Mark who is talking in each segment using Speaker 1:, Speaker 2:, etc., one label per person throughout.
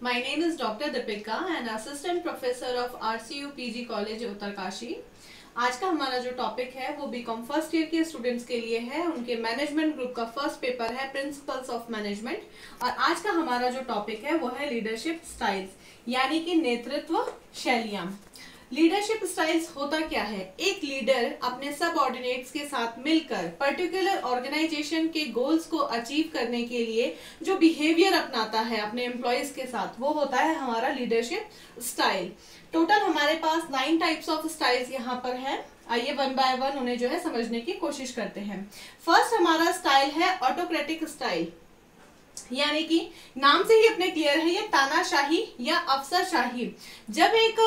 Speaker 1: My name is Dr. Deepika and Assistant Professor of RCU PG College Uttarkashi. आज का हमारा जो टॉपिक है वो बीकॉम फर्स्ट ईयर के स्टूडेंट्स के लिए है। उनके मैनेजमेंट ग्रुप का फर्स्ट पेपर है प्रिंसिपल्स ऑफ मैनेजमेंट। और आज का हमारा जो टॉपिक है वो है लीडरशिप स्टाइल्स, यानी कि नेतृत्व शैलियां। लीडरशिप स्टाइल्स होता क्या है? एक लीडर अपने सबऑर्डिनेट्स के साथ मिलकर पर्टिकुलर ऑर्गेनाइजेशन के गोल्स को अचीव करने के लिए जो बिहेवियर अपनाता है अपने एम्प्लॉयज के साथ, वो होता है हमारा लीडरशिप स्टाइल। टोटल हमारे पास 9 टाइप्स ऑफ स्टाइल्स यहाँ पर है। आइए वन बाय वन उन्हें जो है समझने की कोशिश करते हैं। फर्स्ट हमारा स्टाइल है ऑटोक्रेटिक स्टाइल, यानी कि नाम से ही अपने क्लियर है, ये तानाशाही या अफसरशाही। जब एक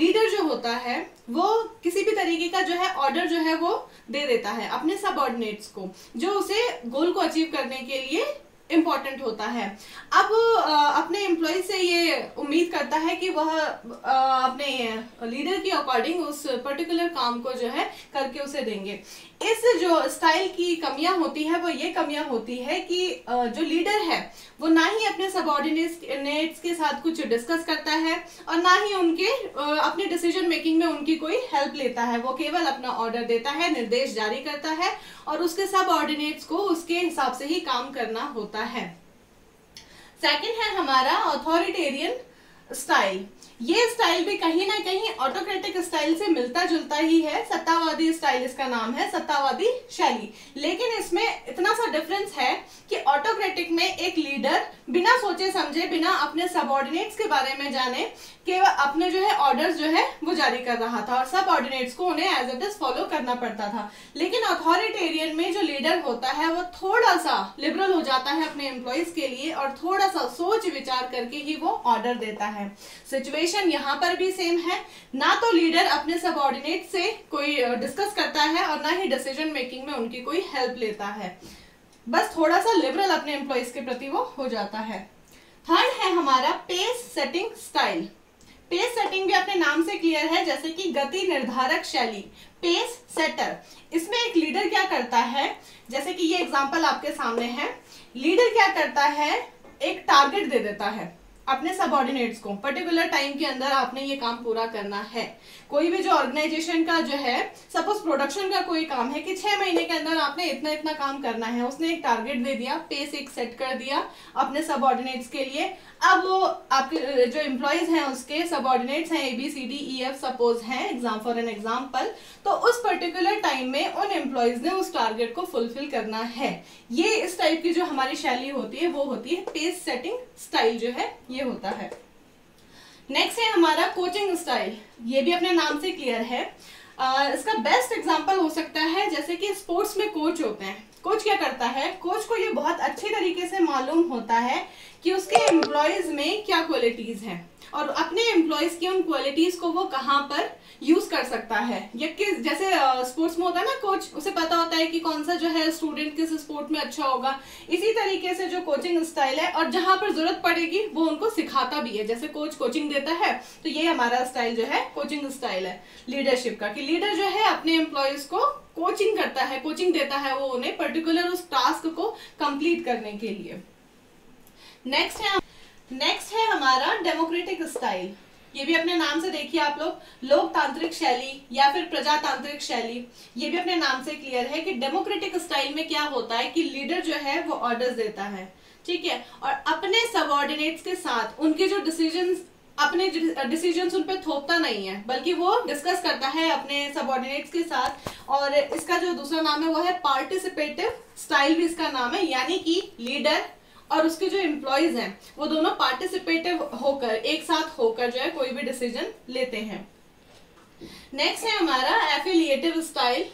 Speaker 1: लीडर जो होता है वो किसी भी तरीके का जो है ऑर्डर जो है वो दे देता है अपने सबऑर्डिनेट्स को, जो उसे गोल को अचीव करने के लिए इम्पोर्टेंट होता है। अब अपने एम्प्लॉय से ये उम्मीद करता है कि वह अपने लीडर के अकॉर्डिंग उस पर्टिकुलर काम को जो है करके उसे देंगे। इस जो स्टाइल की कमियां होती है वो ये कमियां होती है कि जो लीडर है वो ना ही अपने सबऑर्डिनेट्स के साथ कुछ डिस्कस करता है और ना ही उनके अपने डिसीजन मेकिंग में उनकी कोई हेल्प लेता है। वो केवल अपना ऑर्डर देता है, निर्देश जारी करता है और उसके सबऑर्डिनेट्स को उसके हिसाब से ही काम करना होता है। सेकंड है हमारा ऑथोरिटेरियन स्टाइल। ये स्टाइल भी कहीं ना कहीं ऑटोक्रेटिक स्टाइल से मिलता जुलता ही है। सत्तावादी स्टाइल इसका नाम है, सत्तावादी शैली। लेकिन इसमें इतना सा डिफरेंस है कि ऑटोक्रेटिक में एक लीडर बिना सोचे समझे, बिना अपने सबऑर्डिनेट्स के बारे में जाने, केवल अपने जो है ऑर्डर्स जो है वो जारी कर रहा था और सब ऑर्डिनेट्स को उन्हें एज इट इज फॉलो करना पड़ता था। लेकिन अथॉरिटेरियन में जो लीडर होता है वो थोड़ा सा लिबरल हो जाता है अपने एम्प्लॉयज के लिए और थोड़ा सा सोच विचार करके ही वो ऑर्डर देता है। सिचुएशन यहाँ पर भी सेम है, ना तो लीडर अपने सबऑर्डिनेट से कोई डिस्कस करता है और ना ही डिसीजन मेकिंग में उनकी कोई हेल्प लेता है, बस थोड़ा सा लिबरल अपने एम्प्लॉयज के प्रति वो हो जाता है। थर्ड है हमारा pace setting style. Pace setting भी अपने नाम से क्लियर है, जैसे कि गति निर्धारक शैली, पेस सेटर। इसमें एक लीडर क्या करता है, जैसे कि ये एग्जांपल आपके सामने है। लीडर क्या करता है, एक टारगेट दे देता है अपने सबऑर्डिनेट्स को, पर्टिकुलर टाइम के अंदर आपने ये काम पूरा करना है। कोई भी जो ऑर्गेनाइजेशन का जो है, सपोज प्रोडक्शन का कोई काम है कि 6 महीने के अंदर आपने इतना इतना काम करना है, उसने एक टारगेट दे दिया, पेस एक सेट कर दिया अपने सबऑर्डिनेट्स के लिए। अब वो आपके जो एम्प्लॉयज हैं उसके सबऑर्डिनेट्स हैं ABCDEF सपोज हैं, एग्जाम फॉर एन एग्जाम्पल, तो उस पर्टिकुलर टाइम में उन एम्प्लॉयज ने उस टारगेट को फुलफिल करना है। ये इस टाइप की जो हमारी शैली होती है वो होती है पेस सेटिंग स्टाइल जो है ये होता है। नेक्स्ट है हमारा कोचिंग स्टाइल। ये भी अपने नाम से क्लियर है। इसका बेस्ट एग्जांपल हो सकता है जैसे कि स्पोर्ट्स में कोच होते हैं। कोच क्या करता है, कोच को ये बहुत अच्छे तरीके से मालूम होता है कि उसके एम्प्लॉयज में क्या क्वालिटीज हैं और अपने एम्प्लॉयज की उन क्वालिटीज को वो कहाँ पर यूज कर सकता है। या किस, जैसे स्पोर्ट्स में होता है ना कोच, उसे पता होता है कि कौन सा जो है स्टूडेंट किस स्पोर्ट में अच्छा होगा। इसी तरीके से जो कोचिंग स्टाइल है, और जहां पर जरूरत पड़ेगी वो उनको सिखाता भी है। जैसे कोच कोचिंग देता है, तो ये हमारा स्टाइल जो है कोचिंग स्टाइल है लीडरशिप का, कि लीडर जो है अपने एम्प्लॉयज को कोचिंग करता है, कोचिंग देता है वो उन्हें पर्टिकुलर उस टास्क को कंप्लीट करने के लिए। नेक्स्ट है हमारा डेमोक्रेटिक स्टाइल। ये भी अपने नाम से देखिए आप लोग, लोकतांत्रिक शैली या फिर प्रजातांत्रिक शैली। ये भी अपने नाम से क्लियर है कि डेमोक्रेटिक स्टाइल में क्या होता है कि लीडर जो है वो ऑर्डर्स देता है, ठीक है, और अपने सबऑर्डिनेट्स के साथ उनके जो अपने डिसीजंस उन पे थोपता नहीं है, बल्कि वो डिस्कस करता है अपने सबऑर्डिनेट्स के साथ। और इसका जो दूसरा नाम है वो है पार्टिसिपेटिव स्टाइल भी इसका नाम है, यानी कि लीडर और उसके जो एम्प्लॉयज हैं वो दोनों पार्टिसिपेटिव होकर, एक साथ होकर जो है कोई भी डिसीजन लेते हैं। नेक्स्ट है हमारा एफिलिएटिव स्टाइल।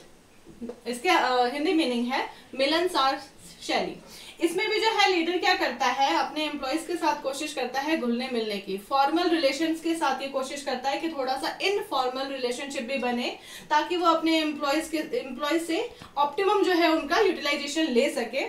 Speaker 1: इसके हिंदी मीनिंग है मिलनसार शैली। इसमें भी जो है लीडर क्या करता है, अपने एम्प्लॉयज के साथ कोशिश करता है घुलने मिलने की, फॉर्मल रिलेशंस के साथ ये कोशिश करता है कि थोड़ा सा इनफॉर्मल रिलेशनशिप भी बने, ताकि वो अपने एम्प्लॉयज से ऑप्टिमम जो है उनका यूटिलाइजेशन ले सके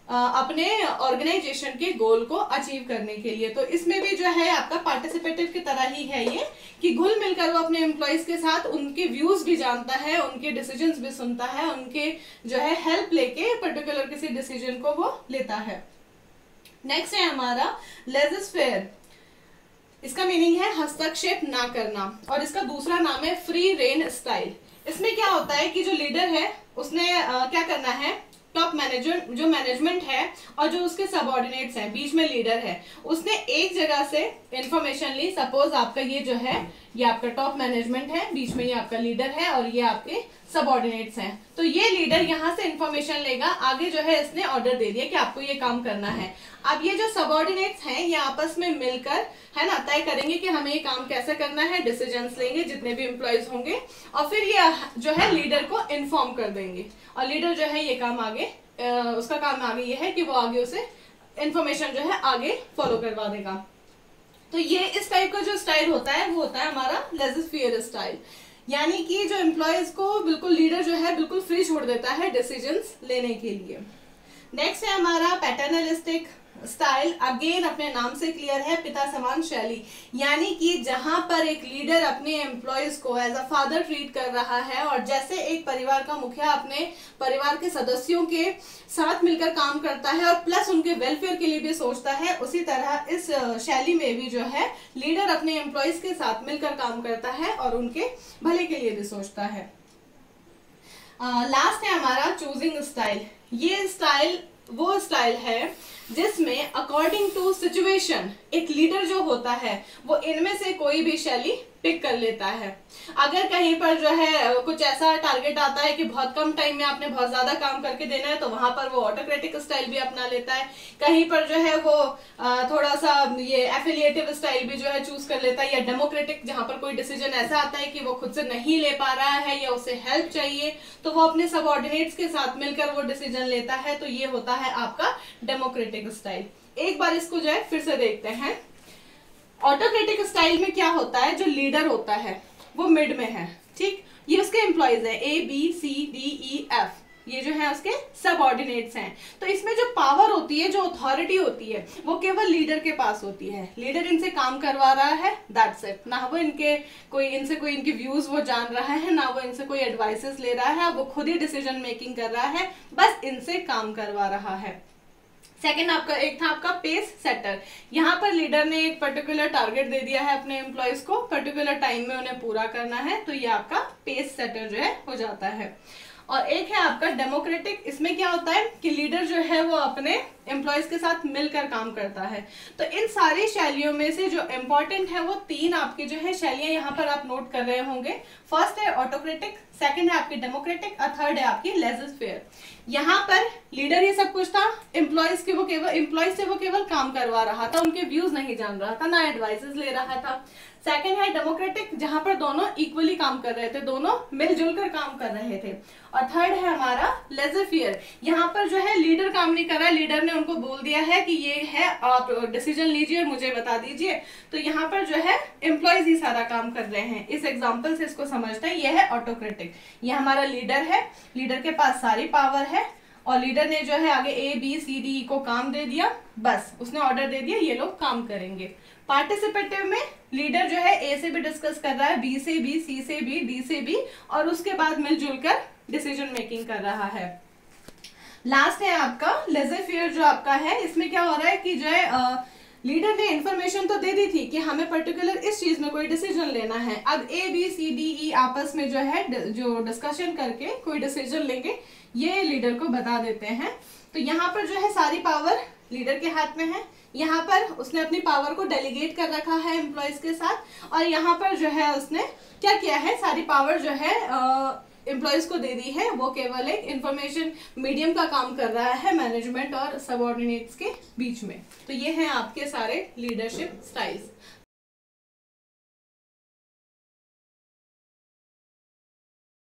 Speaker 1: अपने ऑर्गेनाइजेशन के गोल को अचीव करने के लिए। तो इसमें भी जो है आपका पार्टिसिपेटिव की तरह ही है ये, कि घुल मिलकर वो अपने एम्प्लॉयज के साथ उनके व्यूज भी जानता है, उनके डिसीजंस भी सुनता है, उनके जो है हेल्प लेके पर्टिकुलर किसी डिसीजन को वो लेता है। नेक्स्ट है हमारा लेजिस्फेयर। इसका मीनिंग है हस्तक्षेप ना करना, और इसका दूसरा नाम है फ्री रेन स्टाइल। इसमें क्या होता है कि जो लीडर है उसने क्या करना है, टॉप मैनेजर जो मैनेजमेंट है और जो उसके सबऑर्डिनेट्स हैं, बीच में लीडर है, उसने एक जगह से इंफॉर्मेशन ली। सपोज आपका ये जो है ये आपका टॉप मैनेजमेंट है, बीच में ये आपका लीडर है और ये आपके सबऑर्डिनेट्स हैं। तो ये लीडर यहाँ से इंफॉर्मेशन लेगा, आगे जो है इसने ऑर्डर दे दिया कि आपको ये काम करना है। अब ये जो सबऑर्डिनेट्स हैं ये आपस में मिलकर है ना तय करेंगे कि हमें ये काम कैसे करना है, डिसीजंस लेंगे जितने भी एम्प्लॉयज होंगे, और फिर ये जो है लीडर को इन्फॉर्म कर देंगे, और लीडर जो है ये काम आगे उसका काम आगे ये है कि वो आगे उसे इंफॉर्मेशन जो है आगे फॉलो करवा देगा। तो ये इस टाइप का जो स्टाइल होता है वो होता है हमारा लेज़र-फेयर स्टाइल, यानी कि जो एम्प्लॉयज को बिल्कुल लीडर जो है बिल्कुल फ्री छोड़ देता है डिसीजंस लेने के लिए। नेक्स्ट है हमारा पैटर्नलिस्टिक स्टाइल। अगेन अपने नाम से क्लियर है, पिता समान शैली, यानी कि जहां पर एक लीडर अपने एम्प्लॉयज को एज अ फादर ट्रीट कर रहा है, और जैसे एक परिवार का मुखिया अपने परिवार के सदस्यों के साथ मिलकर काम करता है और प्लस उनके वेलफेयर के लिए भी सोचता है, उसी तरह इस शैली में भी जो है लीडर अपने एम्प्लॉयज के साथ मिलकर काम करता है और उनके भले के लिए भी सोचता है। लास्ट है हमारा चूजिंग स्टाइल। ये स्टाइल वो स्टाइल है जिसमें अकॉर्डिंग टू सिचुएशन एक लीडर जो होता है वो इनमें से कोई भी शैली पिक कर लेता है। अगर कहीं पर जो है कुछ ऐसा टारगेट आता है कि बहुत कम टाइम में आपने बहुत ज्यादा काम करके देना है, तो वहां पर वो ऑटोक्रेटिक स्टाइल भी अपना लेता है। कहीं पर जो है वो थोड़ा सा ये एफिलिएटिव स्टाइल भी जो है चूज कर लेता है, या डेमोक्रेटिक, जहां पर कोई डिसीजन ऐसा आता है कि वो खुद से नहीं ले पा रहा है या उसे हेल्प चाहिए तो वो अपने सबऑर्डिनेट्स के साथ मिलकर वो डिसीजन लेता है। तो ये होता है आपका डेमोक्रेटिक स्टाइल। एक बार इसको जो है फिर से देखते हैं। ऑटोक्रेटिक स्टाइल में क्या होता है, जो लीडर होता है वो मिड में है, ठीक, ये उसके एम्प्लॉयज है ABCDEF, ये जो है उसके सबऑर्डिनेट्स हैं। तो इसमें जो पावर होती है, जो अथॉरिटी होती है, वो केवल लीडर के पास होती है। लीडर इनसे काम करवा रहा है, दैट्स इट। ना वो इनसे कोई इनके व्यूज वो जान रहा है, ना वो इनसे कोई एडवाइसेस ले रहा है, वो खुद ही डिसीजन मेकिंग कर रहा है, बस इनसे काम करवा रहा है। सेकेंड आपका एक था आपका पेस सेटर। यहाँ पर लीडर ने एक पर्टिकुलर टारगेट दे दिया है अपने एम्प्लॉयज को, पर्टिकुलर टाइम में उन्हें पूरा करना है, तो ये आपका पेस सेटर जो है हो जाता है। और एक है आपका डेमोक्रेटिक। इसमें क्या होता है कि लीडर जो है वो अपने एम्प्लॉयज के साथ मिलकर काम करता है। तो इन सारी शैलियों में से जो इम्पोर्टेंट है वो तीन आपकी जो है शैलियां यहाँ पर आप नोट कर रहे होंगे। फर्स्ट है ऑटोक्रेटिक, सेकंड है आपकी डेमोक्रेटिक और थर्ड है आपकी लेज़र-फेयर। यहाँ पर लीडर ही सब कुछ था, एम्प्लॉयज से वो केवल काम करवा रहा था, उनके व्यूज नहीं जान रहा था, ना एडवाइसेस ले रहा था। सेकंड है डेमोक्रेटिक, जहां पर दोनों इक्वली काम कर रहे थे, दोनों मिलजुल कर काम कर रहे थे। और थर्ड है हमारा लेज़र-फेयर, यहाँ पर जो है लीडर काम नहीं कर रहा है, लीडर ने उनको बोल दिया है कि ये है, आप डिसीजन लीजिए और मुझे बता दीजिए। तो यहाँ पर जो है एम्प्लॉयज ही सारा काम कर रहे हैं। इस एग्जाम्पल से इसको समझते हैं, ये है ऑटोक्रेटिक। ये हमारा लीडर है, लीडर के पास सारी पावर है और लीडर ने जो है आगे ABCD को काम दे दिया, बस उसने ऑर्डर दे दिया, ये लोग काम करेंगे। पार्टिसिपेटिव में लीडर जो है A से भी डिस्कस कर रहा है, B से भी, C से भी, D से भी, और उसके बाद मिलजुल कर डिसीजन मेकिंग कर रहा है। लास्ट है आपका लेज़र-फेयर जो आपका है। इसमें क्या हो रहा है कि जो है लीडर ने इंफॉर्मेशन तो दे दी थी कि हमें पर्टिकुलर इस चीज में कोई डिसीजन लेना है। अब ABCDE आपस में जो है जो डिस्कशन करके कोई डिसीजन लेंगे, ये लीडर को बता देते हैं। तो यहाँ पर जो है सारी पावर लीडर के हाथ में है। यहाँ पर उसने अपनी पावर को डेलीगेट कर रखा है एम्प्लॉयज के साथ, और यहाँ पर जो है उसने क्या किया है, सारी पावर जो है एम्प्लॉयज को दे दी है। वो केवल एक इंफॉर्मेशन मीडियम का काम कर रहा है मैनेजमेंट और सबऑर्डिनेट्स के बीच में। तो ये हैं आपके सारे लीडरशिप स्टाइल्स।